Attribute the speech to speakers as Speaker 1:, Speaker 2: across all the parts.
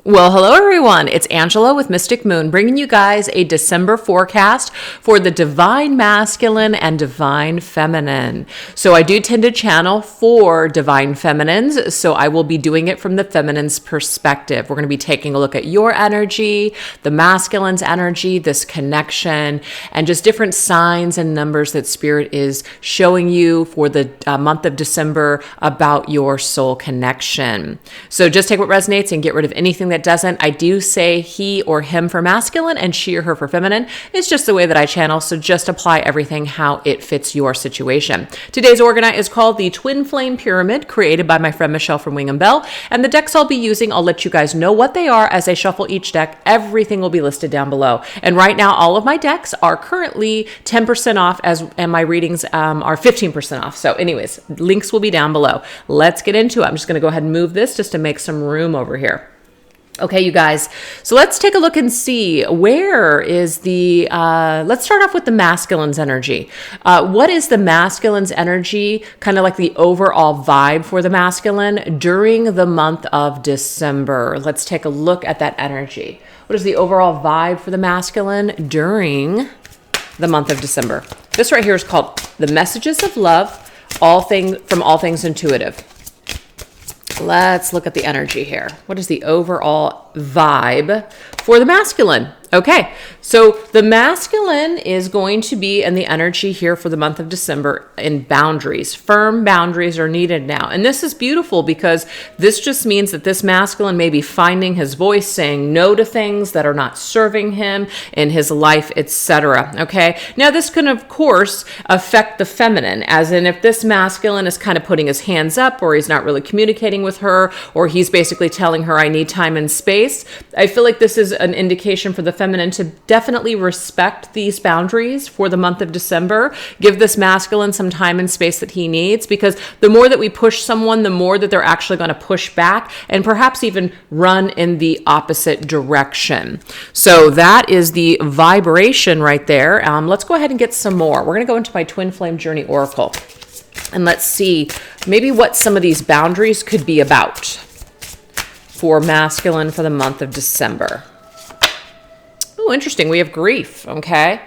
Speaker 1: Well, hello everyone. It's Angela with Mystic Moon, bringing you guys a December forecast for the divine masculine and divine feminine. So I do tend to channel for divine feminines, so I will be doing it from the feminine's perspective. We're going to be taking a look at your energy, the masculine's energy, this connection, and just different signs and numbers that Spirit is showing you for the month of December about your soul connection. So just take what resonates and get rid of anything that doesn't. I do say he or him for masculine and she or her for feminine. It's just the way that I channel, so just apply everything how it fits your situation. Today's organite is called the Twin Flame Pyramid, created by my friend Michelle from Wing and Bell. And the decks I'll be using, I'll let you guys know what they are as I shuffle each deck. Everything will be listed down below. And right now, all of my decks are currently 10% off, and my readings are 15% off. So anyways, links will be down below. Let's get into it. I'm just going to go ahead and move this just to make some room over here. Okay, you guys, so let's take a look and see where is the, let's start off with the masculine's energy. What is the masculine's energy, kind of like the overall vibe for the masculine during the month of December? Let's take a look at that energy. What is the overall vibe for the masculine during the month of December? This right here is called the Messages of Love, from All Things Intuitive. Let's look at the energy here. What is the overall vibe for the masculine? Okay, so the masculine is going to be in the energy here for the month of December in boundaries. Firm boundaries are needed now. And this is beautiful because this just means that this masculine may be finding his voice, saying no to things that are not serving him in his life, etc. Okay, now this can, of course, affect the feminine, as in if this masculine is kind of putting his hands up, or he's not really communicating with her, or he's basically telling her, I need time and space. I feel like this is an indication for the feminine to definitely respect these boundaries for the month of December. Give this masculine some time and space that he needs, because the more that we push someone, the more that they're actually going to push back and perhaps even run in the opposite direction. So that is the vibration right there. Let's go ahead and get some more. We're going to go into my Twin Flame Journey Oracle and let's see maybe what some of these boundaries could be about for masculine for the month of December. Oh, interesting. We have grief. Okay.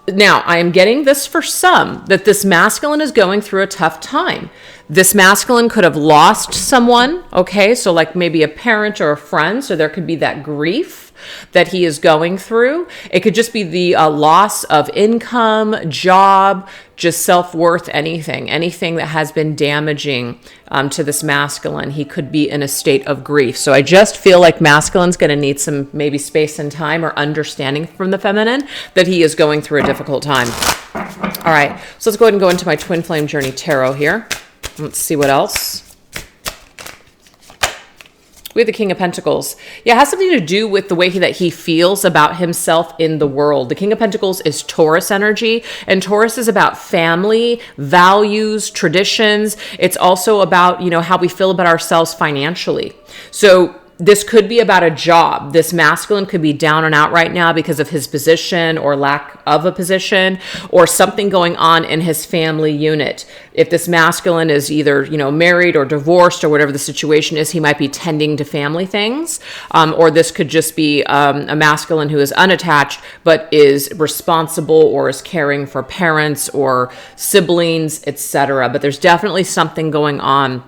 Speaker 1: Now, I am getting this for some, that this masculine is going through a tough time. This masculine could have lost someone. Okay. So like maybe a parent or a friend. So there could be that grief that he is going through. It could just be the loss of income, job, just self-worth, anything that has been damaging to this masculine. He could be in a state of grief. So I just feel like masculine's going to need some maybe space and time or understanding from the feminine that he is going through a difficult time. All right, so let's go ahead and go into my Twin Flame Journey Tarot here. Let's see what else. We have the King of Pentacles. Yeah, it has something to do with the way that he feels about himself in the world. The King of Pentacles is Taurus energy, and Taurus is about family, values, traditions. It's also about, how we feel about ourselves financially. So this could be about a job. This masculine could be down and out right now because of his position or lack of a position, or something going on in his family unit. If this masculine is either, married or divorced or whatever the situation is, he might be tending to family things. Or this could just be a masculine who is unattached but is responsible or is caring for parents or siblings, etc. But there's definitely something going on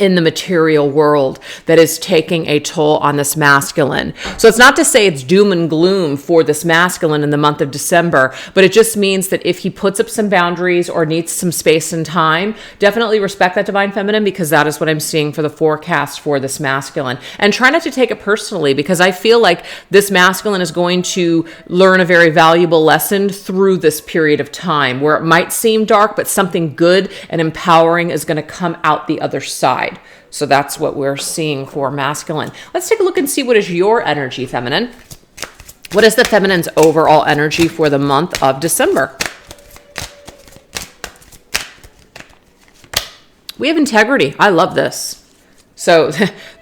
Speaker 1: in the material world that is taking a toll on this masculine. So it's not to say it's doom and gloom for this masculine in the month of December, but it just means that if he puts up some boundaries or needs some space and time, definitely respect that divine feminine, because that is what I'm seeing for the forecast for this masculine. And try not to take it personally, because I feel like this masculine is going to learn a very valuable lesson through this period of time where it might seem dark, but something good and empowering is going to come out the other side. So that's what we're seeing for masculine. Let's take a look and see what is your energy, feminine. What is the feminine's overall energy for the month of December? We have integrity. I love this. So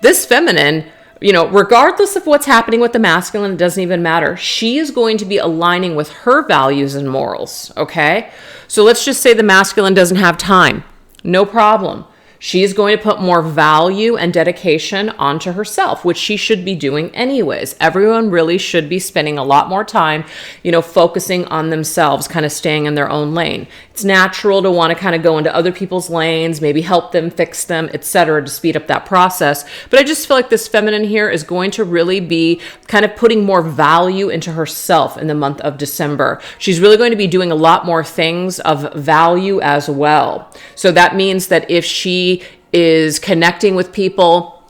Speaker 1: this feminine, regardless of what's happening with the masculine, it doesn't even matter. She is going to be aligning with her values and morals. Okay. So let's just say the masculine doesn't have time. No problem. She's going to put more value and dedication onto herself, which she should be doing anyways. Everyone really should be spending a lot more time, focusing on themselves, kind of staying in their own lane. It's natural to want to kind of go into other people's lanes, maybe help them, fix them, etc., to speed up that process. But I just feel like this feminine here is going to really be kind of putting more value into herself in the month of December. She's really going to be doing a lot more things of value as well. So that means that if she is connecting with people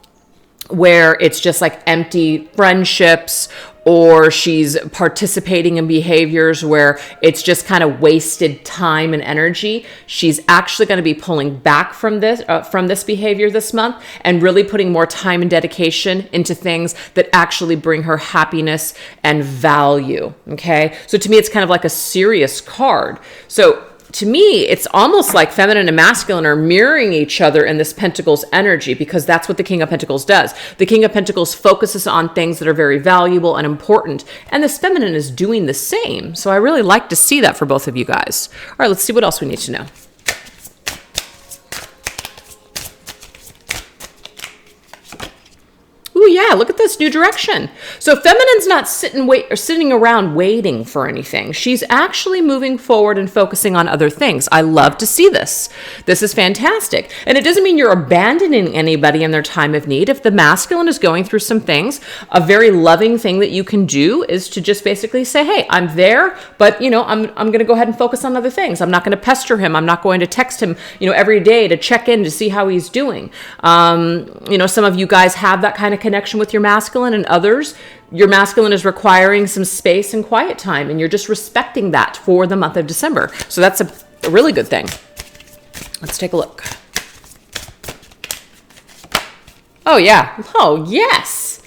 Speaker 1: where it's just like empty friendships, or she's participating in behaviors where it's just kind of wasted time and energy, she's actually going to be pulling back from this behavior this month and really putting more time and dedication into things that actually bring her happiness and value. Okay, so to me, it's kind of like a serious card. So to me, it's almost like feminine and masculine are mirroring each other in this Pentacles energy, because that's what the King of Pentacles does. The King of Pentacles focuses on things that are very valuable and important, and this feminine is doing the same. So I really like to see that for both of you guys. All right, let's see what else we need to know. Ooh, yeah, look at this new direction. So feminine's not sitting around waiting for anything. She's actually moving forward and focusing on other things. I love to see this. This is fantastic. And it doesn't mean you're abandoning anybody in their time of need. If the masculine is going through some things, a very loving thing that you can do is to just basically say, hey, I'm there, but I'm going to go ahead and focus on other things. I'm not going to pester him. I'm not going to text him, every day to check in to see how he's doing. Some of you guys have that kind of connection with your masculine, and others, your masculine is requiring some space and quiet time, and you're just respecting that for the month of December. So that's a really good thing. Let's take a look. Oh, yeah. Oh, yes.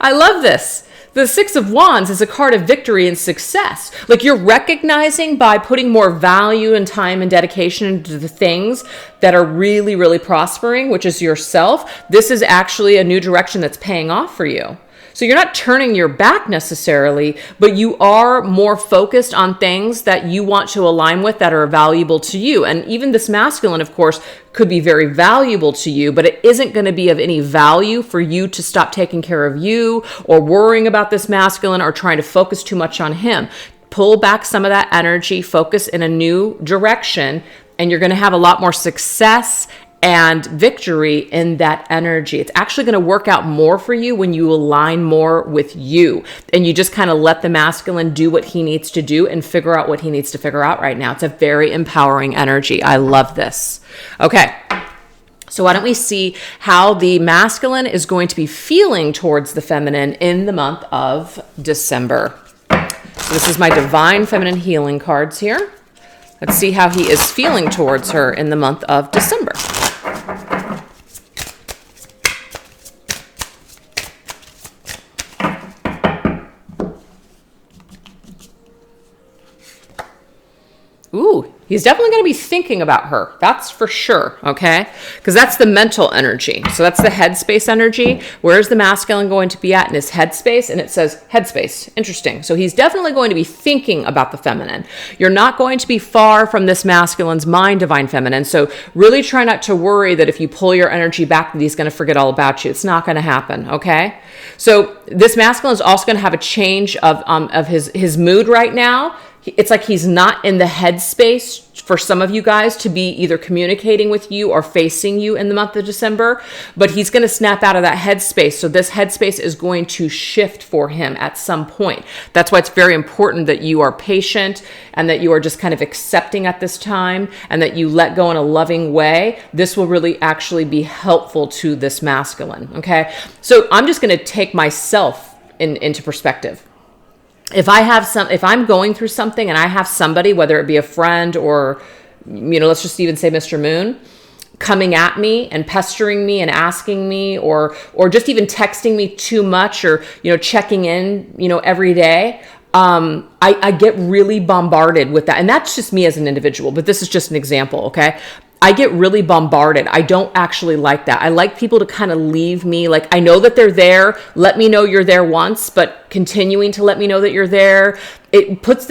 Speaker 1: I love this. The Six of Wands is a card of victory and success. Like, you're recognizing by putting more value and time and dedication into the things that are really, really prospering, which is yourself. This is actually a new direction that's paying off for you. So you're not turning your back necessarily, but you are more focused on things that you want to align with that are valuable to you. And even this masculine, of course, could be very valuable to you, but it isn't going to be of any value for you to stop taking care of you or worrying about this masculine or trying to focus too much on him. Pull back some of that energy, focus in a new direction, and you're going to have a lot more success and victory in that energy. It's actually going to work out more for you when you align more with you and you just kind of let the masculine do what he needs to do and figure out what he needs to figure out right now. It's a very empowering energy. I love this. Okay. So why don't we see how the masculine is going to be feeling towards the feminine in the month of December. So this is my Divine Feminine Healing cards here. Let's see how he is feeling towards her in the month of December. Ooh, he's definitely going to be thinking about her. That's for sure, okay? Because that's the mental energy. So that's the headspace energy. Where's the masculine going to be at in his headspace? And it says headspace. Interesting. So he's definitely going to be thinking about the feminine. You're not going to be far from this masculine's mind, Divine Feminine. So really try not to worry that if you pull your energy back, that he's going to forget all about you. It's not going to happen, okay? So this masculine is also going to have a change of his mood right now. It's like he's not in the headspace for some of you guys to be either communicating with you or facing you in the month of December, but he's going to snap out of that headspace. So this headspace is going to shift for him at some point. That's why it's very important that you are patient and that you are just kind of accepting at this time and that you let go in a loving way. This will really actually be helpful to this masculine. Okay. So I'm just going to take myself into perspective. If I'm going through something and I have somebody, whether it be a friend or, let's just even say Mr. Moon, coming at me and pestering me and asking me or just even texting me too much or, checking in, every day, I get really bombarded with that. And that's just me as an individual, but this is just an example. Okay. I get really bombarded. I don't actually like that. I like people to kind of leave me, like, I know that they're there. Let me know you're there once, but continuing to let me know that you're there, it puts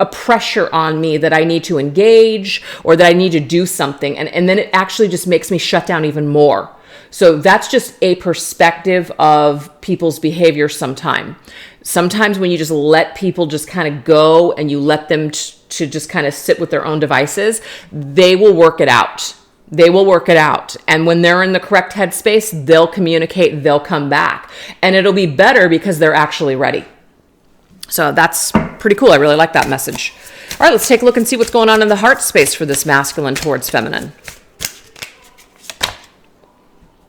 Speaker 1: a pressure on me that I need to engage or that I need to do something. And then it actually just makes me shut down even more. So that's just a perspective of people's behavior sometimes. Sometimes when you just let people just kind of go and you let them to just kind of sit with their own devices, they will work it out. They will work it out. And when they're in the correct headspace, they'll communicate, they'll come back. And it'll be better because they're actually ready. So that's pretty cool. I really like that message. All right, let's take a look and see what's going on in the heart space for this masculine towards feminine.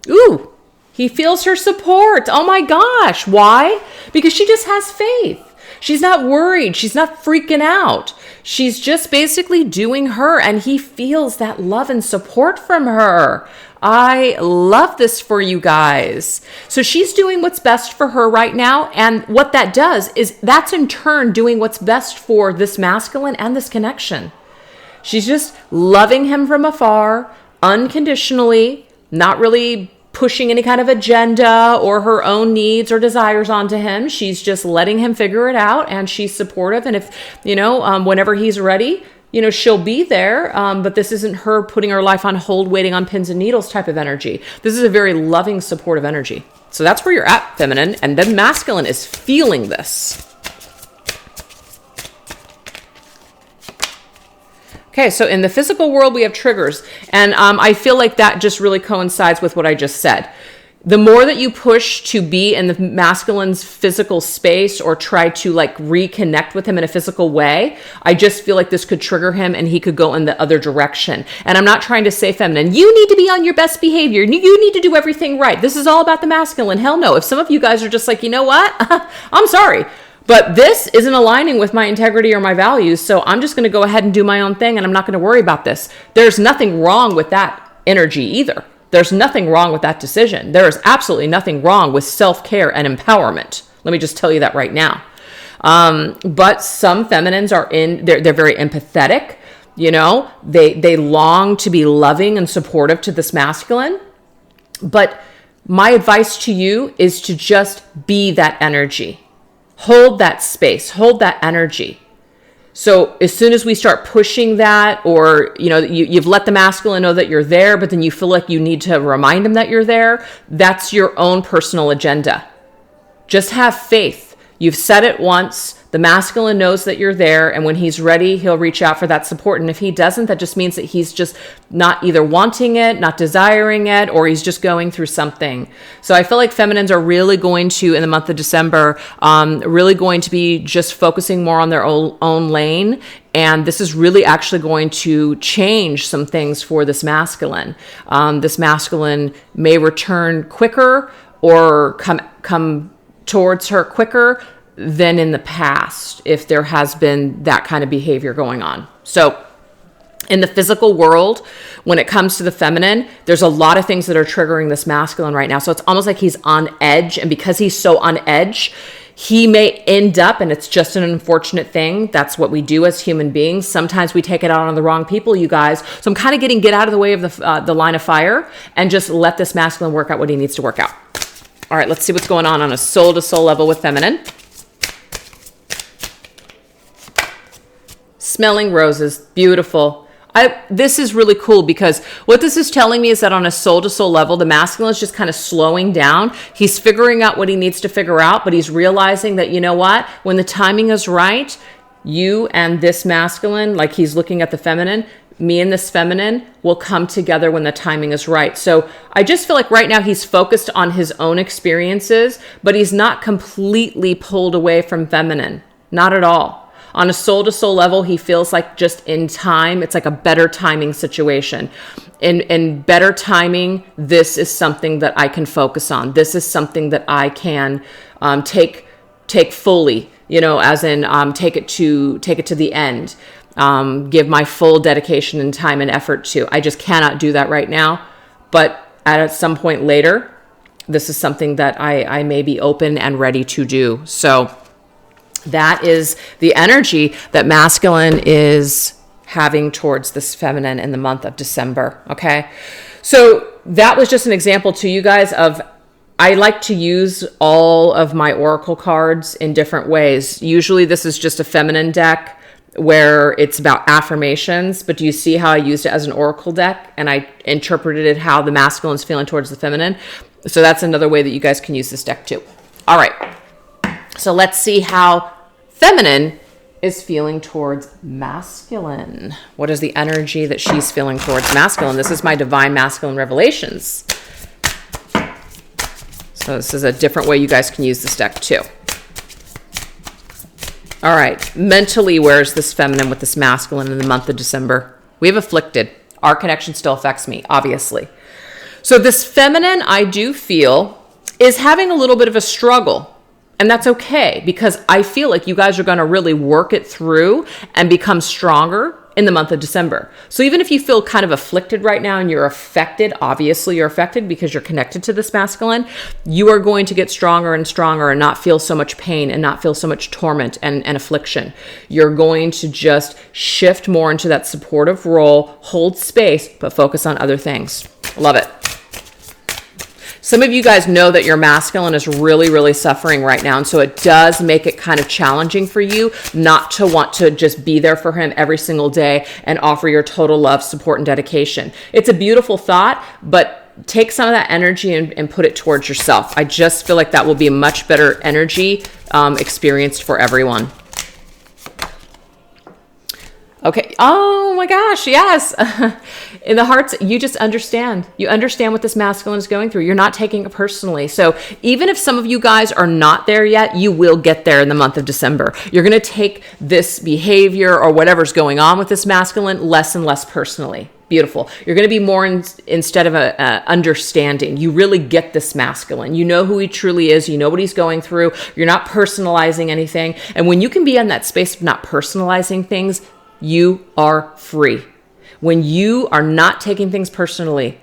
Speaker 1: Ooh, he feels her support. Oh my gosh. Why? Because she just has faith. She's not worried. She's not freaking out. She's just basically doing her, and he feels that love and support from her. I love this for you guys. So she's doing what's best for her right now. And what that does is that's in turn doing what's best for this masculine and this connection. She's just loving him from afar, unconditionally, not really pushing any kind of agenda or her own needs or desires onto him. She's just letting him figure it out, and she's supportive. And if, whenever he's ready, she'll be there. But this isn't her putting her life on hold, waiting on pins and needles type of energy. This is a very loving, supportive energy. So that's where you're at, feminine. And then masculine is feeling this. Okay, so in the physical world, we have triggers. And I feel like that just really coincides with what I just said. The more that you push to be in the masculine's physical space or try to like reconnect with him in a physical way, I just feel like this could trigger him and he could go in the other direction. And I'm not trying to say feminine, you need to be on your best behavior. You need to do everything right. This is all about the masculine. Hell no. If some of you guys are just like, you know what? I'm sorry, but this isn't aligning with my integrity or my values, so I'm just going to go ahead and do my own thing, and I'm not going to worry about this. There's nothing wrong with that energy either. There's nothing wrong with that decision. There is absolutely nothing wrong with self-care and empowerment. Let me just tell you that right now. But some feminines are they're very empathetic. They long to be loving and supportive to this masculine. But my advice to you is to just be that energy. Hold that space, hold that energy. So as soon as we start pushing that, or, you've let the masculine know that you're there, but then you feel like you need to remind him that you're there, that's your own personal agenda. Just have faith. You've said it once. The masculine knows that you're there, and when he's ready, he'll reach out for that support. And if he doesn't, that just means that he's just not either wanting it, not desiring it, or he's just going through something. So I feel like feminines are really going to, in the month of December, really going to be just focusing more on their own lane. And this is really actually going to change some things for this masculine. This masculine may return quicker or come towards her quicker than in the past if there has been that kind of behavior going on. So in the physical world, when it comes to the feminine, there's a lot of things that are triggering this masculine right now. So it's almost like he's on edge. And because he's so on edge, he may end up, and it's just an unfortunate thing. That's what we do as human beings. Sometimes we take it out on the wrong people, you guys. So I'm kind of get out of the way of the line of fire and just let this masculine work out what he needs to work out. All right, let's see what's going on a soul-to-soul level with feminine. Smelling roses, beautiful. This is really cool because what this is telling me is that on a soul-to-soul level, the masculine is just kind of slowing down. He's figuring out what he needs to figure out, but he's realizing that, you know what? When the timing is right, you and this masculine, like he's looking at the feminine, me and this feminine will come together when the timing is right. So I just feel like right now he's focused on his own experiences, but he's not completely pulled away from feminine. Not at all. On a soul-to-soul level, he feels like just in time, it's like a better timing situation. In better timing, this is something that I can focus on. This is something that I can take fully, as in take it to the end. Give my full dedication and time and effort to. I just cannot do that right now. But at some point later, this is something that I may be open and ready to do. So that is the energy that masculine is having towards this feminine in the month of December. Okay. So that was just an example to you guys of, I like to use all of my oracle cards in different ways. Usually this is just a feminine deck where it's about affirmations, but do you see how I used it as an oracle deck and I interpreted it how the masculine is feeling towards the feminine? So that's another way that you guys can use this deck too. All right. So let's see how feminine is feeling towards masculine. What is the energy that she's feeling towards masculine? This is my divine masculine revelations. So this is a different way you guys can use this deck too. All right, mentally, where's this feminine with this masculine in the month of December? We have afflicted. Our connection still affects me, obviously. So this feminine, I do feel, is having a little bit of a struggle. And that's okay, because I feel like you guys are going to really work it through and become stronger in the month of December. So even if you feel kind of afflicted right now and you're affected, obviously you're affected because you're connected to this masculine, you are going to get stronger and stronger and not feel so much pain and not feel so much torment and affliction. You're going to just shift more into that supportive role, hold space, but focus on other things. Love it. Some of you guys know that your masculine is really, really suffering right now. And so it does make it kind of challenging for you not to want to just be there for him every single day and offer your total love, support, and dedication. It's a beautiful thought, but take some of that energy and put it towards yourself. I just feel like that will be a much better energy experienced for everyone. Okay. Oh my gosh. Yes. In the hearts, you just understand. You understand what this masculine is going through. You're not taking it personally. So even if some of you guys are not there yet, you will get there in the month of December. You're going to take this behavior or whatever's going on with this masculine less and less personally. Beautiful. You're going to be more instead of a understanding. You really get this masculine. You know who he truly is. You know what he's going through. You're not personalizing anything. And when you can be in that space of not personalizing things, you are free. When you are not taking things personally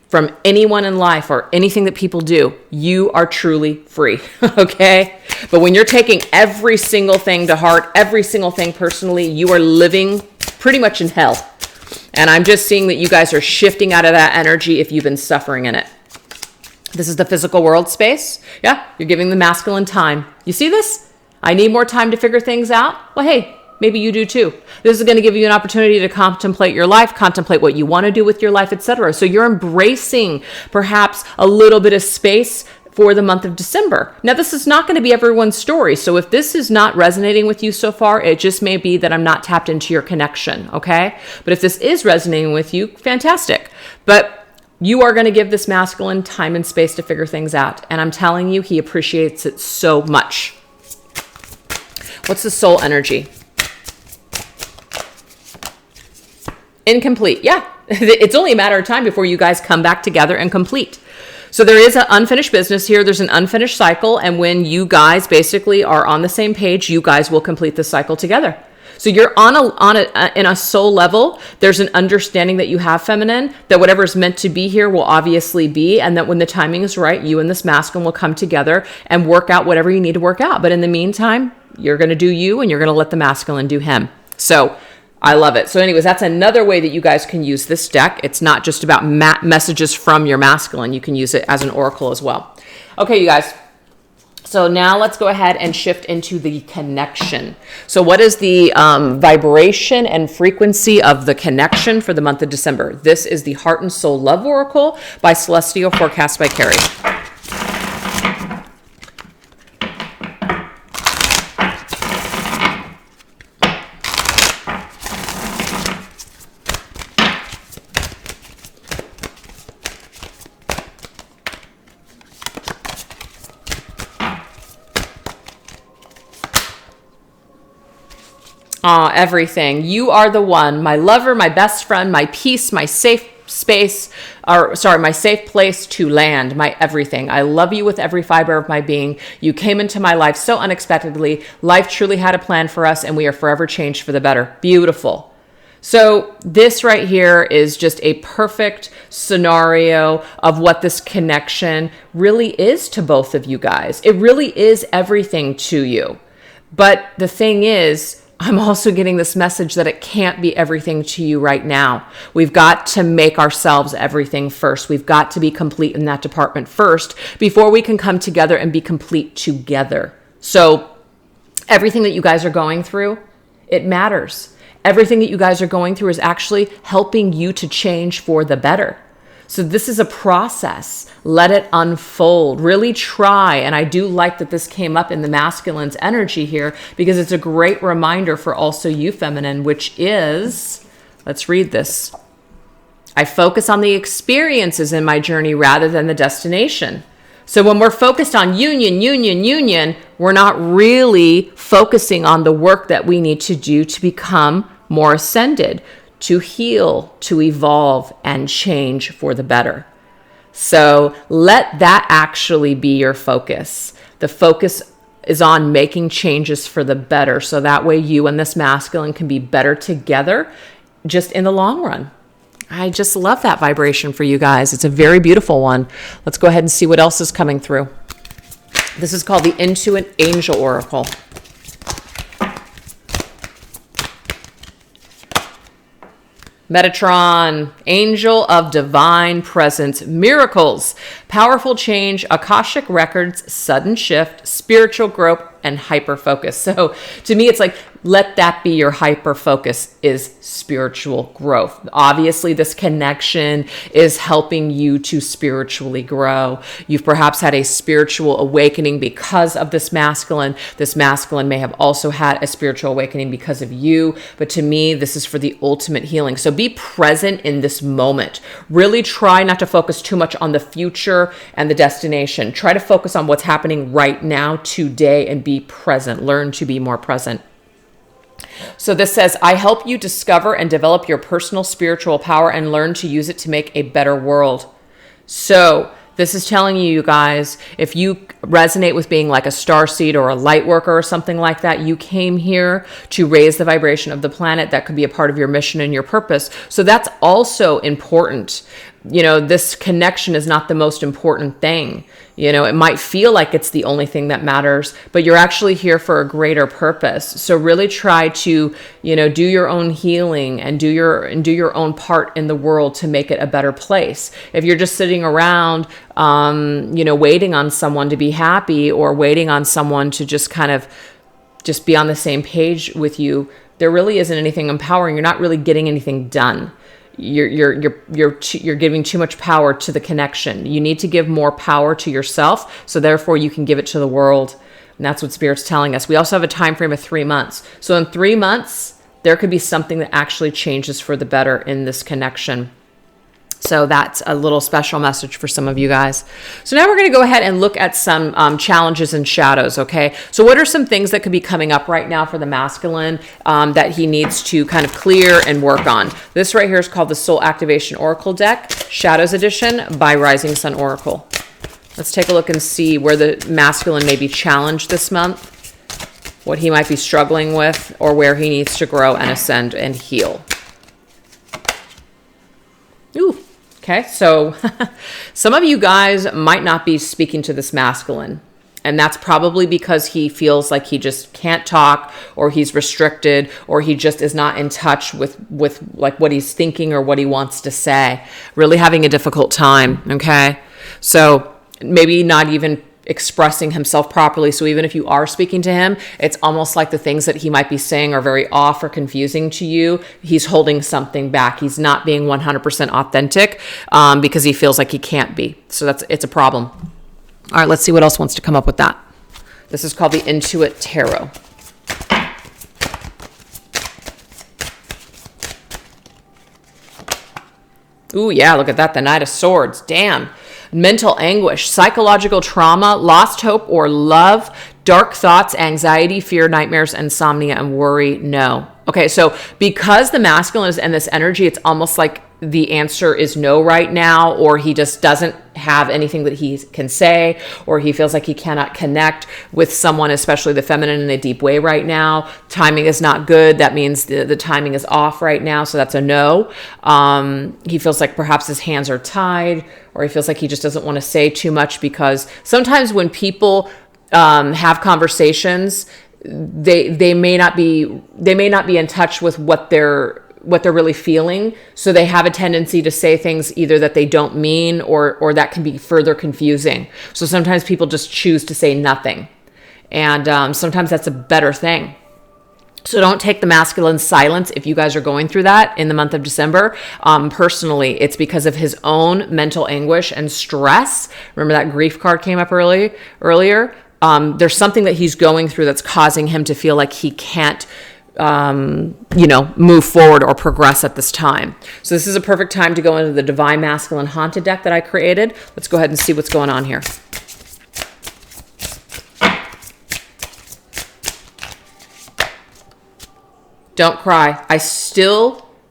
Speaker 1: from anyone in life or anything that people do, you are truly free. Okay? But when you're taking every single thing to heart, every single thing personally, you are living pretty much in hell. And I'm just seeing that you guys are shifting out of that energy if you've been suffering in it. This is the physical world space. Yeah, you're giving the masculine time. You see this? I need more time to figure things out. Well, hey, maybe you do too. This is going to give you an opportunity to contemplate your life, contemplate what you want to do with your life, etc. So you're embracing perhaps a little bit of space for the month of December. Now, this is not going to be everyone's story. So if this is not resonating with you so far, it just may be that I'm not tapped into your connection. Okay. But if this is resonating with you, fantastic. But you are going to give this masculine time and space to figure things out. And I'm telling you, he appreciates it so much. What's the soul energy? Incomplete. Yeah. It's only a matter of time before you guys come back together and complete. So there is an unfinished business here. There's an unfinished cycle. And when you guys basically are on the same page, you guys will complete the cycle together. So you're in a soul level. There's an understanding that you have, feminine, that whatever is meant to be here will obviously be. And that when the timing is right, you and this masculine will come together and work out whatever you need to work out. But in the meantime, you're going to do you and you're going to let the masculine do him. So I love it. So anyways, that's another way that you guys can use this deck. It's not just about messages from your masculine. You can use it as an oracle as well. Okay, you guys. So now let's go ahead and shift into the connection. So what is the vibration and frequency of the connection for the month of December? This is the Heart and Soul Love Oracle by Celestial Forecast by Carrie. Everything. You are the one, my lover, my best friend, my peace, my safe space, my safe place to land, my everything. I love you with every fiber of my being. You came into my life so unexpectedly. Life truly had a plan for us and we are forever changed for the better. Beautiful. So this right here is just a perfect scenario of what this connection really is to both of you guys. It really is everything to you. But the thing is, I'm also getting this message that it can't be everything to you right now. We've got to make ourselves everything first. We've got to be complete in that department first before we can come together and be complete together. So everything that you guys are going through, it matters. Everything that you guys are going through is actually helping you to change for the better. So this is a process. Let it unfold. Really try. And I do like that this came up in the masculine's energy here, because it's a great reminder for also you feminine, which is, let's read this. I focus on the experiences in my journey rather than the destination. So when we're focused on union, we're not really focusing on the work that we need to do to become more ascended, to heal, to evolve, and change for the better. So let that actually be your focus. The focus is on making changes for the better. So that way you and this masculine can be better together just in the long run. I just love that vibration for you guys. It's a very beautiful one. Let's go ahead and see what else is coming through. This is called the Intuit Angel Oracle. Metatron, Angel of Divine Presence, Miracles, Powerful Change, Akashic Records, Sudden Shift, Spiritual Growth, and Hyper Focus. So to me, it's like, let that be your hyper focus, is spiritual growth. Obviously, this connection is helping you to spiritually grow. You've perhaps had a spiritual awakening because of this masculine. This masculine may have also had a spiritual awakening because of you. But to me, this is for the ultimate healing. So be present in this moment. Really try not to focus too much on the future and the destination. Try to focus on what's happening right now, today, and be present. Learn to be more present. So this says, I help you discover and develop your personal spiritual power and learn to use it to make a better world. So this is telling you guys, if you resonate with being like a starseed or a light worker or something like that, you came here to raise the vibration of the planet. That could be a part of your mission and your purpose. So that's also important. You know, this connection is not the most important thing. You know, it might feel like it's the only thing that matters, but you're actually here for a greater purpose. So really try to, you know, do your own healing and do your own part in the world to make it a better place. If you're just sitting around, you know, waiting on someone to be happy or waiting on someone to just kind of just be on the same page with you, there really isn't anything empowering. You're not really getting anything done. You're giving too much power to the connection. You need to give more power to yourself, so therefore you can give it to the world. And that's what Spirit's telling us. We also have a time frame of 3 months. So in 3 months, there could be something that actually changes for the better in this connection. So that's a little special message for some of you guys. So now we're going to go ahead and look at some challenges and shadows, okay? So what are some things that could be coming up right now for the masculine that he needs to kind of clear and work on? This right here is called the Soul Activation Oracle Deck, Shadows Edition by Rising Sun Oracle. Let's take a look and see where the masculine may be challenged this month, what he might be struggling with, or where he needs to grow and ascend and heal. Ooh. Okay, so some of you guys might not be speaking to this masculine, and that's probably because he feels like he just can't talk, or he's restricted, or he just is not in touch with like what he's thinking or what he wants to say. Really having a difficult time, okay? So maybe not even expressing himself properly. So even if you are speaking to him, it's almost like the things that he might be saying are very off or confusing to you. He's holding something back. He's not being 100% authentic because he feels like he can't be. So it's a problem. All right, let's see what else wants to come up with that. This is called the Intuit Tarot. Ooh, yeah, look at that. The Knight of Swords. Damn. Mental anguish, psychological trauma, lost hope or love, dark thoughts, anxiety, fear, nightmares, insomnia, and worry. No. Okay, so because the masculine is in this energy, it's almost like the answer is no right now, or he just doesn't have anything that he can say, or he feels like he cannot connect with someone, especially the feminine, in a deep way right now. Timing is not good. That means the timing is off right now, so that's a no. He feels like perhaps his hands are tied, or he feels like he just doesn't want to say too much, because sometimes when people have conversations, they may not be in touch with what they're really feeling. So they have a tendency to say things either that they don't mean or that can be further confusing. So sometimes people just choose to say nothing. And sometimes that's a better thing. So don't take the masculine silence if you guys are going through that in the month of December. Personally, it's because of his own mental anguish and stress. Remember that grief card came up earlier? There's something that he's going through that's causing him to feel like he can't move forward or progress at this time. So this is a perfect time to go into the Divine Masculine Haunted deck that I created. Let's go ahead and see what's going on here. Don't cry.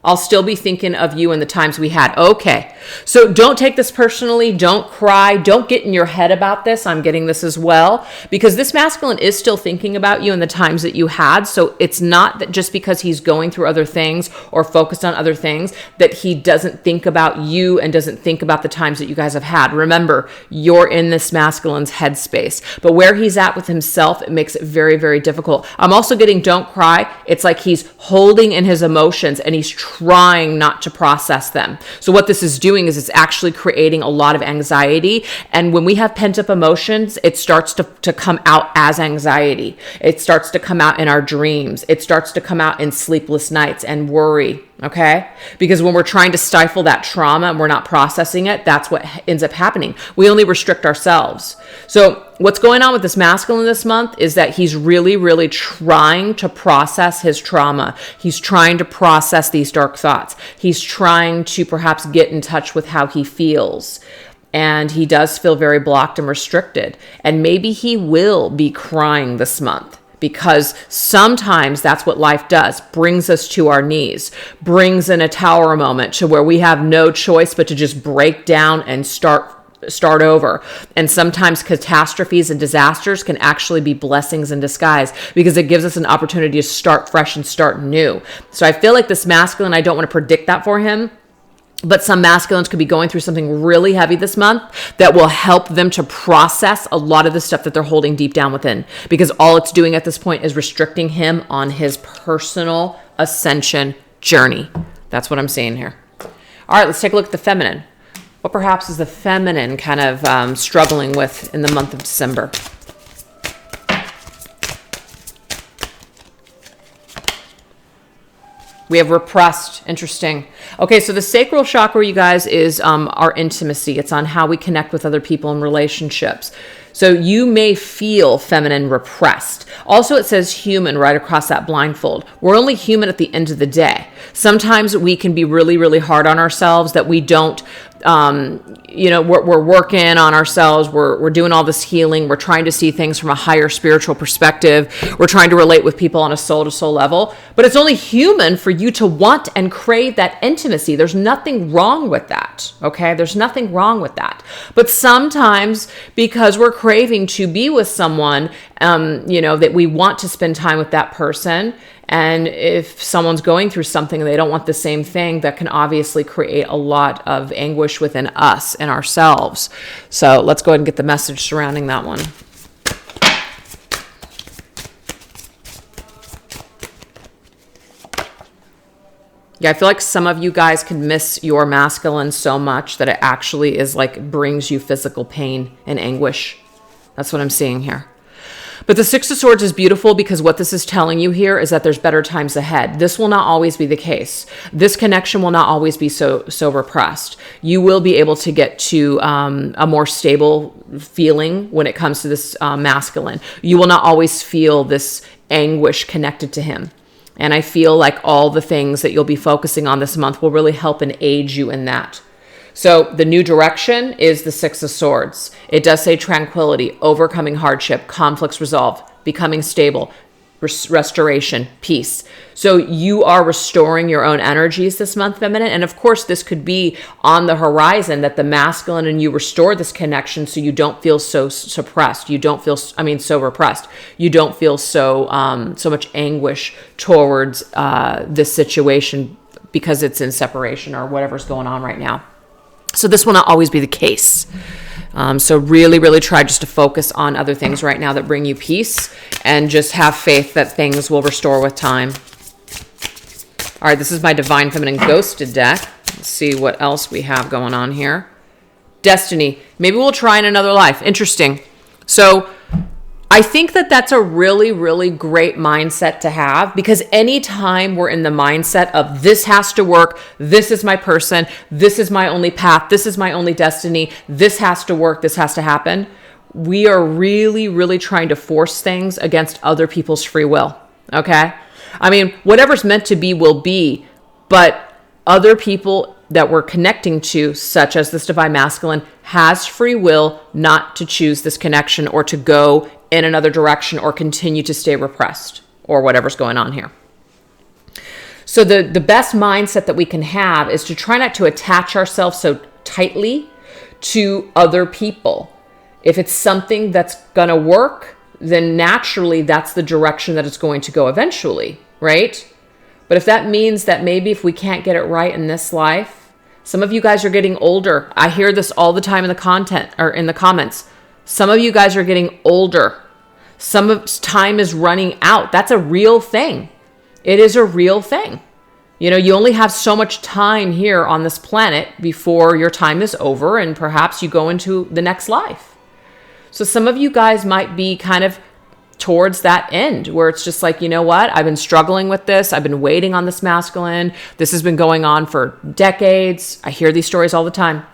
Speaker 1: I'll still be thinking of you in the times we had. Okay. So don't take this personally. Don't cry. Don't get in your head about this. I'm getting this as well, because this masculine is still thinking about you in the times that you had. So it's not that just because he's going through other things or focused on other things that he doesn't think about you and doesn't think about the times that you guys have had. Remember, you're in this masculine's headspace, but where he's at with himself, it makes it very, very difficult. I'm also getting don't cry. It's like he's holding in his emotions and he's trying not to process them. So what this is doing is it's actually creating a lot of anxiety. And when we have pent up emotions, it starts to come out as anxiety. It starts to come out in our dreams. It starts to come out in sleepless nights and worry. Okay? Because when we're trying to stifle that trauma and we're not processing it, that's what ends up happening. We only restrict ourselves. So what's going on with this masculine this month is that he's really, really trying to process his trauma. He's trying to process these dark thoughts. He's trying to perhaps get in touch with how he feels. And he does feel very blocked and restricted. And maybe he will be crying this month, because sometimes that's what life does, brings us to our knees, brings in a tower moment to where we have no choice but to just break down and start over. And sometimes catastrophes and disasters can actually be blessings in disguise, because it gives us an opportunity to start fresh and start new. So I feel like this masculine, I don't want to predict that for him, but some masculines could be going through something really heavy this month that will help them to process a lot of the stuff that they're holding deep down within, because all it's doing at this point is restricting him on his personal ascension journey. That's what I'm seeing here. All right, let's take a look at the feminine. What perhaps is the feminine kind of struggling with in the month of December? We have repressed. Interesting. Okay, so the sacral chakra, you guys, is our intimacy. It's on how we connect with other people in relationships. So you may feel feminine repressed. Also, it says human right across that blindfold. We're only human at the end of the day. Sometimes we can be really, really hard on ourselves, that we don't, we're working on ourselves. We're doing all this healing. We're trying to see things from a higher spiritual perspective. We're trying to relate with people on a soul-to-soul level. But it's only human for you to want and crave that intimacy. There's nothing wrong with that, okay? There's nothing wrong with that. But sometimes, because we're craving to be with someone, that we want to spend time with that person, and if someone's going through something and they don't want the same thing, that can obviously create a lot of anguish within us and ourselves. So let's go ahead and get the message surrounding that one. Yeah, I feel like some of you guys can miss your masculine so much that it actually is like brings you physical pain and anguish. That's what I'm seeing here. But the Six of Swords is beautiful, because what this is telling you here is that there's better times ahead. This will not always be the case. This connection will not always be so repressed. You will be able to get to a more stable feeling when it comes to this masculine. You will not always feel this anguish connected to him. And I feel like all the things that you'll be focusing on this month will really help and aid you in that. So the new direction is the Six of Swords. It does say tranquility, overcoming hardship, conflicts resolved, becoming stable, restoration, peace. So you are restoring your own energies this month, feminine. And of course, this could be on the horizon, that the masculine and you restore this connection so you don't feel so suppressed. You don't feel, so repressed. You don't feel so much anguish towards this situation because it's in separation or whatever's going on right now. So this will not always be the case. So really, really try just to focus on other things right now that bring you peace, and just have faith that things will restore with time. All right, this is my Divine Feminine Ghosted deck. Let's see what else we have going on here. Destiny. Maybe we'll try in another life. Interesting. So I think that that's a really, really great mindset to have, because anytime we're in the mindset of this has to work, this is my person, this is my only path, this is my only destiny, this has to work, this has to happen, we are really, really trying to force things against other people's free will. Okay? I mean, whatever's meant to be will be, but other people that we're connecting to, such as this Divine Masculine, has free will not to choose this connection or to go in another direction or continue to stay repressed or whatever's going on here. So the best mindset that we can have is to try not to attach ourselves so tightly to other people. If it's something that's going to work, then naturally that's the direction that it's going to go eventually, right? But if that means that maybe if we can't get it right in this life, some of you guys are getting older. I hear this all the time in the content or in the comments. Some of you guys are getting older. Some of time is running out. That's a real thing. It is a real thing. You know, you only have so much time here on this planet before your time is over and perhaps you go into the next life. So some of you guys might be kind of towards that end where it's just like, you know what? I've been struggling with this. I've been waiting on this masculine. This has been going on for decades. I hear these stories all the time.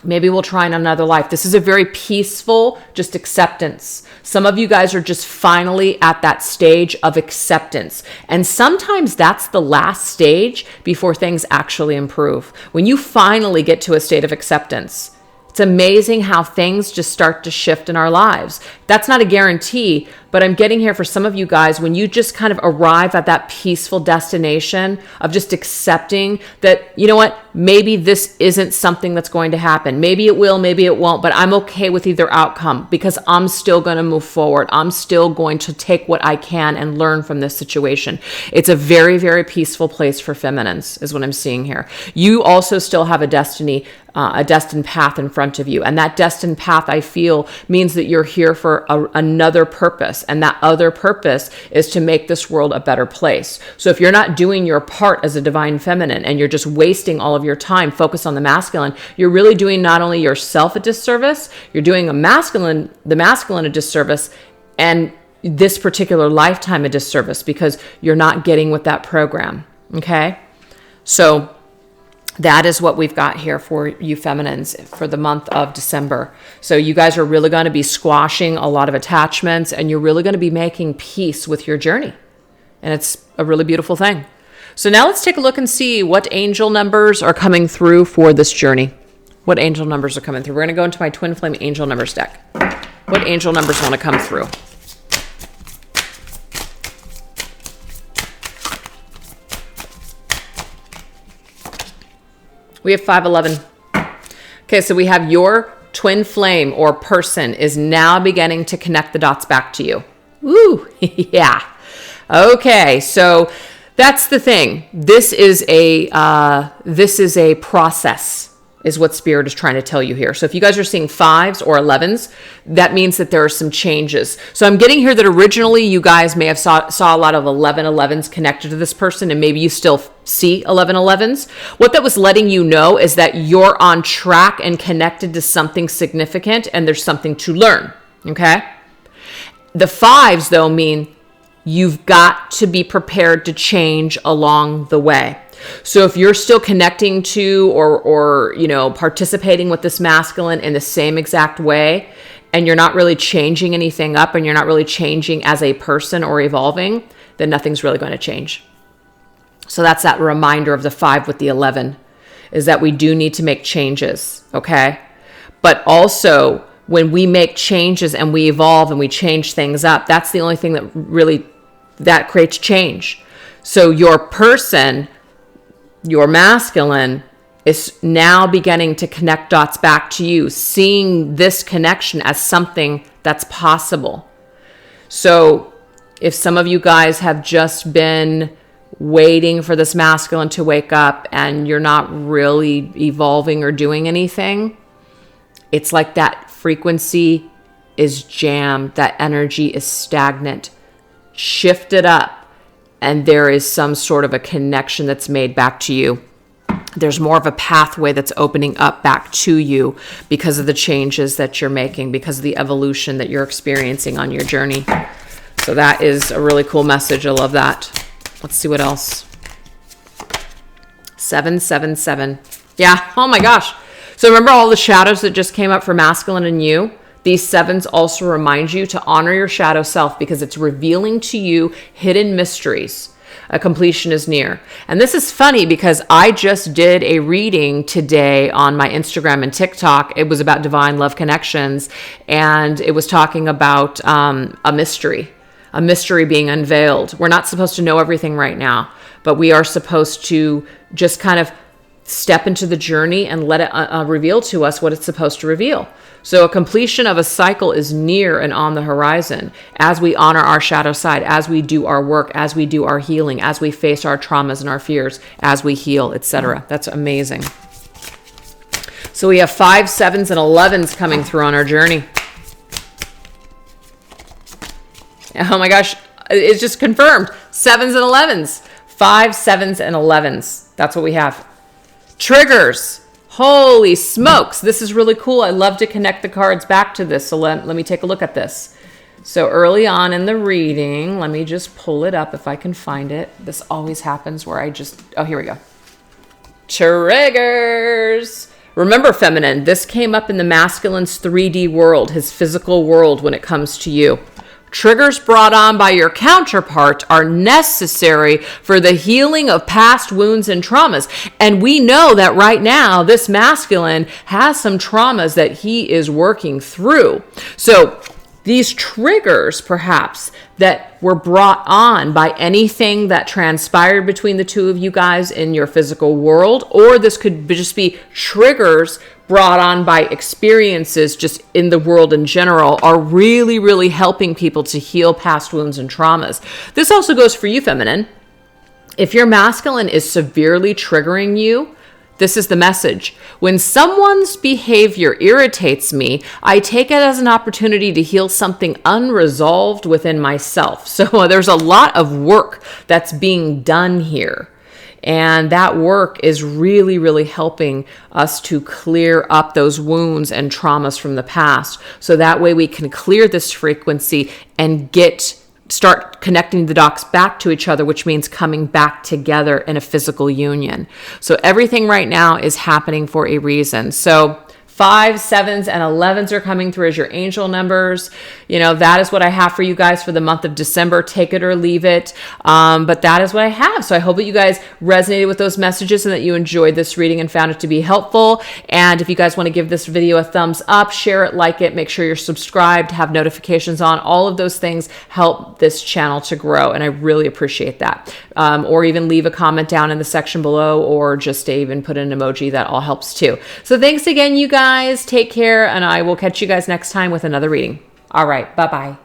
Speaker 1: Maybe we'll try in another life. This is a very peaceful, just acceptance. Some of you guys are just finally at that stage of acceptance. And sometimes that's the last stage before things actually improve. When you finally get to a state of acceptance, it's amazing how things just start to shift in our lives. That's not a guarantee, but I'm getting here for some of you guys, when you just kind of arrive at that peaceful destination of just accepting that, you know what, maybe this isn't something that's going to happen. Maybe it will, maybe it won't, but I'm okay with either outcome because I'm still going to move forward. I'm still going to take what I can and learn from this situation. It's a very, very peaceful place for feminines is what I'm seeing here. You also still have a destiny, a destined path in front of you. And that destined path, I feel, means that you're here for another purpose. And that other purpose is to make this world a better place. So if you're not doing your part as a divine feminine and you're just wasting all of your time focused on the masculine, you're really doing not only yourself a disservice, you're doing the masculine a disservice, and this particular lifetime a disservice because you're not getting with that program. Okay? So that is what we've got here for you feminines for the month of December. So you guys are really going to be squashing a lot of attachments and you're really going to be making peace with your journey. And it's a really beautiful thing. So now let's take a look and see what angel numbers are coming through for this journey. What angel numbers are coming through? We're going to go into my Twin Flame Angel Numbers deck. What angel numbers want to come through? We have 511. Okay, so we have your twin flame or person is now beginning to connect the dots back to you. Woo, yeah. Okay, so that's the thing. This is a process, is what Spirit is trying to tell you here. So if you guys are seeing 5s or 11s, that means that there are some changes. So I'm getting here that originally you guys may have saw a lot of 1111s connected to this person, and maybe you still see 1111s. What that was letting you know is that you're on track and connected to something significant, and there's something to learn, okay? The 5s, though, mean you've got to be prepared to change along the way. So if you're still connecting to or you know, participating with this masculine in the same exact way, and you're not really changing anything up and you're not really changing as a person or evolving, then nothing's really going to change. So that's that reminder of the 5 with the 11, is that we do need to make changes, okay? But also, when we make changes and we evolve and we change things up, that's the only thing that really, that creates change. So your person, your masculine, is now beginning to connect dots back to you, seeing this connection as something that's possible. So if some of you guys have just been waiting for this masculine to wake up and you're not really evolving or doing anything, It's like that frequency is jammed, that energy is stagnant. Shift it up, and there is some sort of a connection that's made back to you. There's more of a pathway that's opening up back to you because of the changes that you're making, because of the evolution that you're experiencing on your journey. So that is a really cool message. I love that. Let's see what else. 777. Yeah. Oh my gosh. So remember all the shadows that just came up for masculine and you? These sevens also remind you to honor your shadow self because it's revealing to you hidden mysteries. A completion is near. And this is funny because I just did a reading today on my Instagram and TikTok. It was about divine love connections, and it was talking about a mystery being unveiled. We're not supposed to know everything right now, but we are supposed to just kind of step into the journey and let it reveal to us what it's supposed to reveal. So a completion of a cycle is near and on the horizon as we honor our shadow side, as we do our work, as we do our healing, as we face our traumas and our fears, as we heal, etc. That's amazing. So we have 5, 7s, and 11s coming through on our journey. Oh my gosh, it's just confirmed. 7s and 11s. 5, 7s, and 11s. That's what we have. Triggers. Holy smokes. This is really cool. I love to connect the cards back to this. So let me take a look at this. So early on in the reading, let me just pull it up if I can find it. This always happens where oh, here we go. Triggers. Remember, feminine, this came up in the masculine's 3D world, his physical world when it comes to you. Triggers brought on by your counterpart are necessary for the healing of past wounds and traumas. And we know that right now, this masculine has some traumas that he is working through. So these triggers, perhaps, that were brought on by anything that transpired between the two of you guys in your physical world, or this could just be triggers brought on by experiences just in the world in general, are really, really helping people to heal past wounds and traumas. This also goes for you, feminine. If your masculine is severely triggering you, this is the message. When someone's behavior irritates me, I take it as an opportunity to heal something unresolved within myself. So there's a lot of work that's being done here. And that work is really, really helping us to clear up those wounds and traumas from the past. So that way we can clear this frequency and start connecting the dots back to each other, which means coming back together in a physical union. So everything right now is happening for a reason. So 5, 7s, and 11s are coming through as your angel numbers. You know, that is what I have for you guys for the month of December. Take it or leave it. But that is what I have. So I hope that you guys resonated with those messages and that you enjoyed this reading and found it to be helpful. And if you guys want to give this video a thumbs up, share it, like it, make sure you're subscribed, have notifications on. All of those things help this channel to grow. And I really appreciate that. Or even leave a comment down in the section below, or just even put an emoji. That all helps too. So thanks again, you guys. Take care, and I will catch you guys next time with another reading. All right, bye-bye.